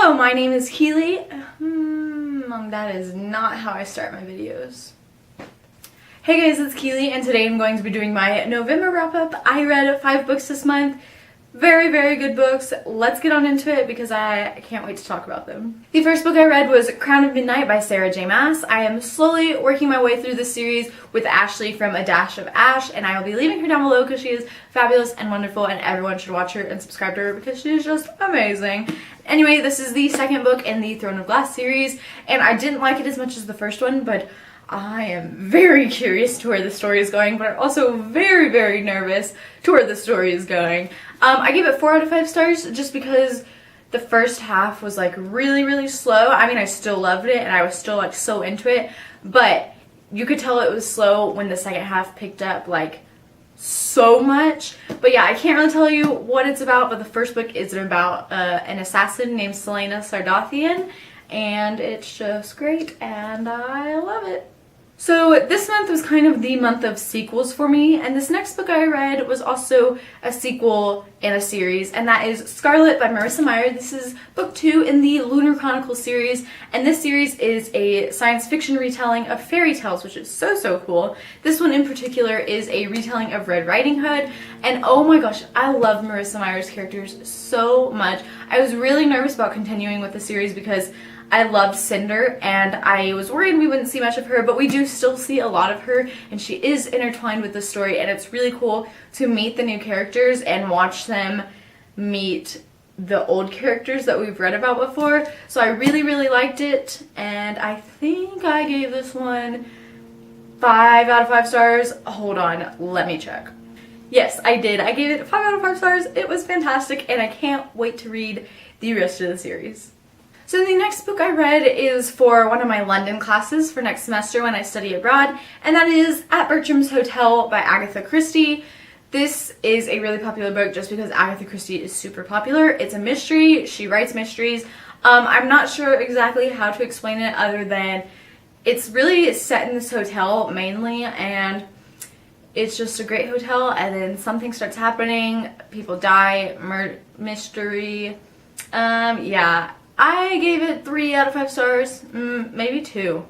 Hello, my name is Keeley. That is not how I start my videos. Hey guys, it's Keeley, and today I'm going to be doing my November wrap-up. I read 5 books this month. Very, very good books. Let's get on into it because I can't wait to talk about them. The first book I read was Crown of Midnight by Sarah J. Maas. I am slowly working my way through the series with Ashley from A Dash of Ash, and I will be leaving her down below because she is fabulous and wonderful, and everyone should watch her and subscribe to her because she is just amazing. Anyway, this is the second book in the Throne of Glass series, and I didn't like it as much as the first one, but I am very curious to where the story is going, but I'm also very, very nervous to where the story is going. I gave it 4 out of 5 stars just because the first half was like really, really slow. I mean, I still loved it and I was still like so into it, but you could tell it was slow when the second half picked up like so much. But yeah, I can't really tell you what it's about, but the first book is about an assassin named Selena Sardathian, and it's just great and I love it. So this month was kind of the month of sequels for me, and this next book I read was also a sequel in a series, and that is Scarlet by Marissa Meyer. This is book 2 in the Lunar Chronicles series, and this series is a science fiction retelling of fairy tales, which is so cool. This one in particular is a retelling of Red Riding Hood, and oh my gosh, I love Marissa Meyer's characters so much. I was really nervous about continuing with the series because I loved Cinder, and I was worried we wouldn't see much of her, but we do still see a lot of her, and she is intertwined with the story, and it's really cool to meet the new characters and watch them meet the old characters that we've read about before. So I really, really liked it, and I think I gave this one 5 out of 5 stars. Hold on, let me check. Yes, I did. I gave it 5 out of 5 stars. It was fantastic, and I can't wait to read the rest of the series. So the next book I read is for one of my London classes for next semester when I study abroad, and that is At Bertram's Hotel by Agatha Christie. This is a really popular book just because Agatha Christie is super popular. It's a mystery. She writes mysteries. I'm not sure exactly how to explain it other than it's really set in this hotel mainly, and it's just a great hotel, and then something starts happening. People die, mystery. Yeah. I gave it 3 out of 5 stars, maybe 2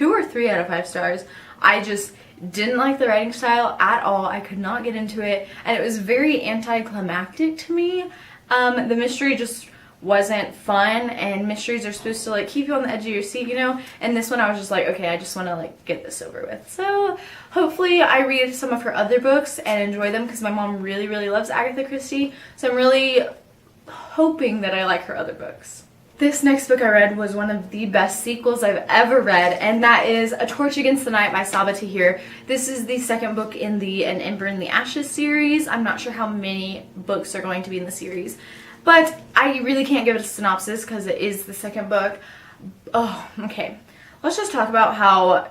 or 3 out of 5 stars. I just didn't like the writing style at all. I could not get into it, and it was very anticlimactic to me. The mystery just wasn't fun, and mysteries are supposed to like keep you on the edge of your seat, you know, and this one I was just like, okay, I just want to like get this over with. So hopefully I read some of her other books and enjoy them because my mom really, really loves Agatha Christie, so I'm really hoping that I like her other books. This next book I read was one of the best sequels I've ever read, and that is A Torch Against the Night by Sabaa Tahir. This is the second book in the An Ember in the Ashes series. I'm not sure how many books are going to be in the series, but I really can't give it a synopsis because it is the second book. Oh, okay. Let's just talk about how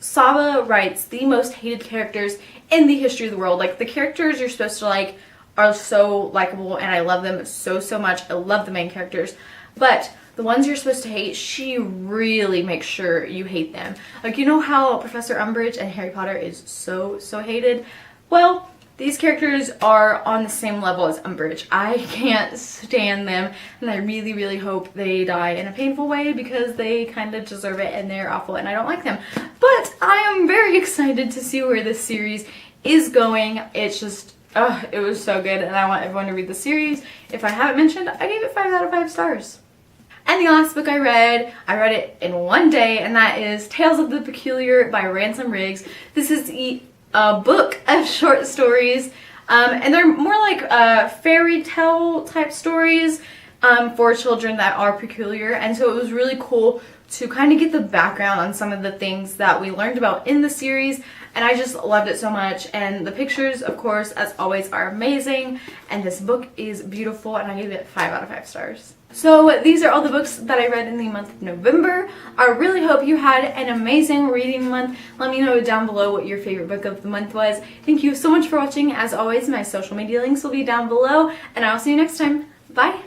Sabaa writes the most hated characters in the history of the world. Like, the characters you're supposed to like are so likable, and I love them so much. I love the main characters. But the ones you're supposed to hate, she really makes sure you hate them. Like, you know how Professor Umbridge and Harry Potter is so hated? Well, these characters are on the same level as Umbridge. I can't stand them, and I really, really hope they die in a painful way because they kind of deserve it and they're awful and I don't like them. But I am very excited to see where this series is going. It's just, it was so good, and I want everyone to read the series. If I haven't mentioned, I gave it 5 out of 5 stars. And the last book I read it in one day, and that is Tales of the Peculiar by Ransom Riggs. This is a book of short stories, and they're more like fairy tale type stories for children that are peculiar, and so it was really cool to kind of get the background on some of the things that we learned about in the series, and I just loved it so much. And the pictures, of course, as always, are amazing, and this book is beautiful, and I gave it 5 out of 5 stars. So these are all the books that I read in the month of November. I really hope you had an amazing reading month. Let me know down below what your favorite book of the month was. Thank you so much for watching. As always, my social media links will be down below, and I'll see you next time. Bye!